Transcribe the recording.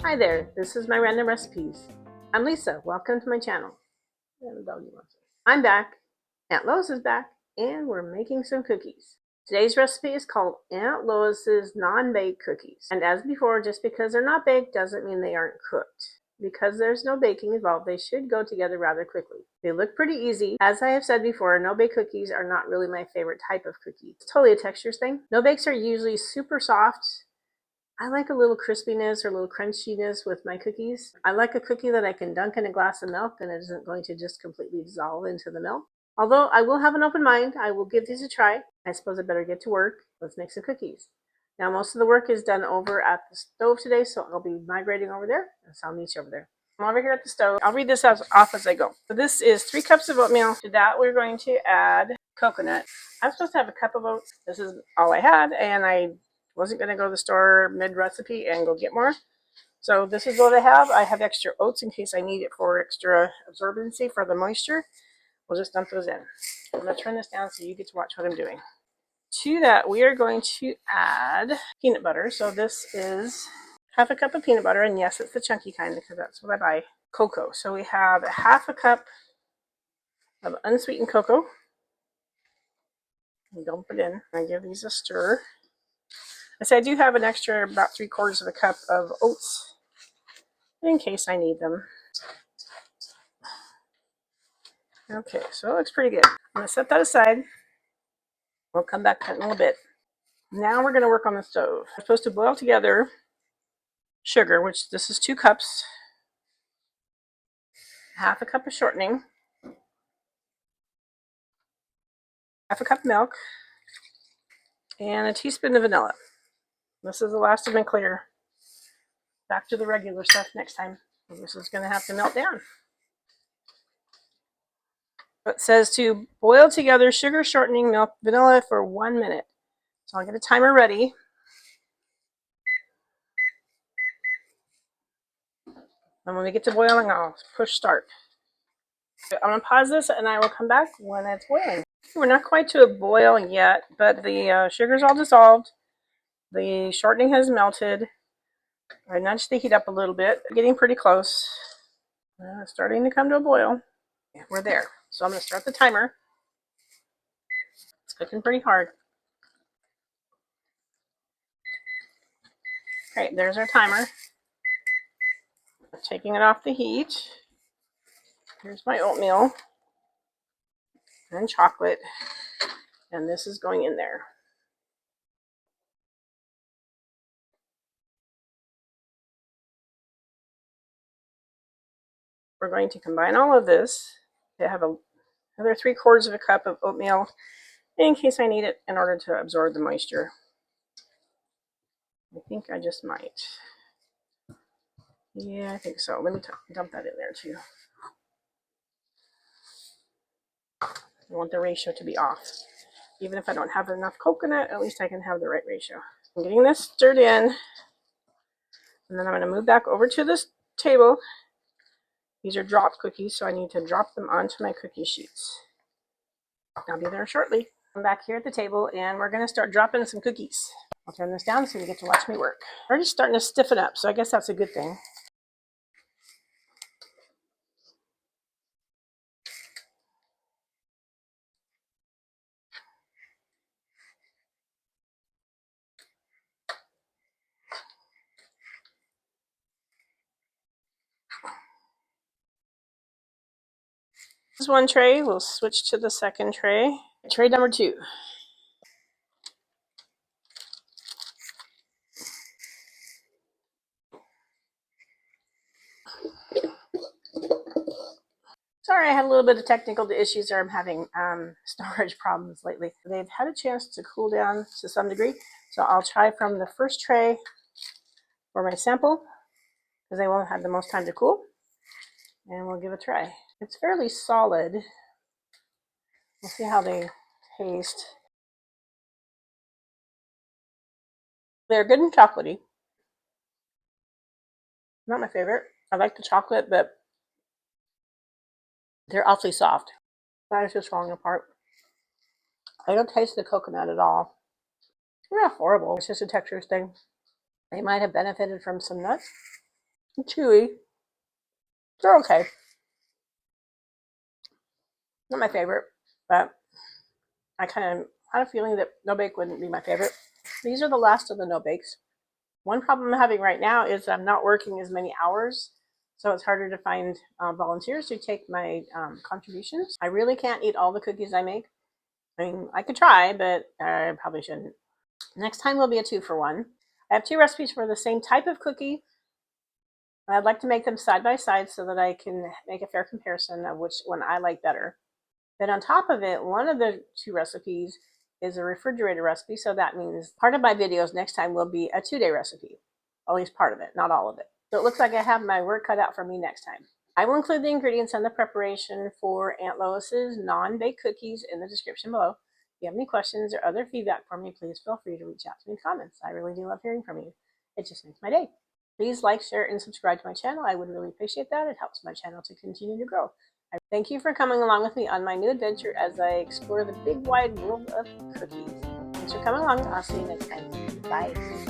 Hi there, this is my random recipes. I'm Lisa, welcome to my channel. I'm back, Aunt Lois is back, and we're making some cookies. Today's recipe is called Aunt Lois's non-baked cookies. And as before, just because they're not baked doesn't mean they aren't cooked. Because there's no baking involved, they should go together rather quickly. They look pretty easy. As I have said before, no-bake cookies are not really my favorite type of cookie. It's totally a textures thing. No-bakes are usually super soft. I like a little crispiness or a little crunchiness with my cookies. I like a cookie that I can dunk in a glass of milk and it isn't going to just completely dissolve into the milk. Although I will have an open mind, I will give these a try. I suppose I better get to work. Let's make some cookies. Now most of the work is done over at the stove today, so I'll be migrating over there, and so I'll meet you over there. I'm over here at the stove. I'll read this off as I go. So this is 3 cups of oatmeal. To that we're going to add coconut. I'm supposed to have a cup of oats. This is all I had, and I wasn't going to go to the store mid-recipe and go get more. So this is what I have. I have extra oats in case I need it for extra absorbency for the moisture. We'll just dump those in. I'm going to turn this down so you get to watch what I'm doing. To that, we are going to add peanut butter. So this is half a cup of peanut butter, and yes, it's the chunky kind because that's what I buy. Cocoa. So we have half a cup of unsweetened cocoa. And dump it in. I give these a stir. I say I do have an extra about 3/4 of a cup of oats in case I need them. Okay, so it looks pretty good. I'm going to set that aside. We'll come back in a little bit. Now we're going to work on the stove. We're supposed to boil together sugar, which this is 2 cups, half a cup of shortening, half a cup milk, and a teaspoon of vanilla. This is the last of my clear. Back to the regular stuff next time. This is going to have to melt down. It says to boil together sugar, shortening, milk, vanilla for 1 minute. So I'll get a timer ready. And when we get to boiling, I'll push start. I'm going to pause this and I will come back when it's boiling. We're not quite to a boil yet, but the sugar's all dissolved. The shortening has melted. I nudged the heat up a little bit. Getting pretty close. It's starting to come to a boil. We're there. So I'm going to start the timer. It's cooking pretty hard. Okay, there's our timer. Taking it off the heat. Here's my oatmeal and chocolate, and this is going in there. We're going to combine all of this. I have another 3/4 of a cup of oatmeal in case I need it in order to absorb the moisture. I think I just might. Yeah, I think so. Let me dump that in there too. I want the ratio to be off. Even if I don't have enough coconut, at least I can have the right ratio. I'm getting this stirred in, and then I'm going to move back over to this table. These are drop cookies, so I need to drop them onto my cookie sheets. I'll be there shortly. I'm back here at the table, and we're going to start dropping some cookies. I'll turn this down so you get to watch me work. Already starting to stiffen up, so I guess that's a good thing. This is one tray. We'll switch to the second tray. Tray number 2. Sorry, I had a little bit of technical issues there. I'm having storage problems lately. They've had a chance to cool down to some degree, so I'll try from the first tray for my sample because they won't have the most time to cool, and we'll give it a try. It's fairly solid. We'll see how they taste. They're good and chocolatey. Not my favorite. I like the chocolate, but they're awfully soft. That is just falling apart. I don't taste the coconut at all. They're not horrible. It's just a texture thing. They might have benefited from some nuts. chewy. They're okay. Not my favorite, but I kind of had a feeling that no bake wouldn't be my favorite. These are the last of the no bakes. One problem I'm having right now is I'm not working as many hours, so it's harder to find volunteers to take my contributions. I really can't eat all the cookies I make. I mean, I could try, but I probably shouldn't. Next time will be a 2-for-1. I have 2 recipes for the same type of cookie. I'd like to make them side by side so that I can make a fair comparison of which one I like better. Then on top of it, one of the 2 recipes is a refrigerator recipe, so that means part of my videos next time will be a 2-day recipe. At least part of it, not all of it. So it looks like I have my work cut out for me next time. I will include the ingredients and the preparation for Aunt Lois's non-baked cookies in the description below. If you have any questions or other feedback for me, please feel free to reach out to me in comments. I really do love hearing from you. It just makes my day. Please like, share, and subscribe to my channel. I would really appreciate that. It helps my channel to continue to grow. I thank you for coming along with me on my new adventure as I explore the big wide world of cookies. Thanks for coming along. I'll see you next time. Bye.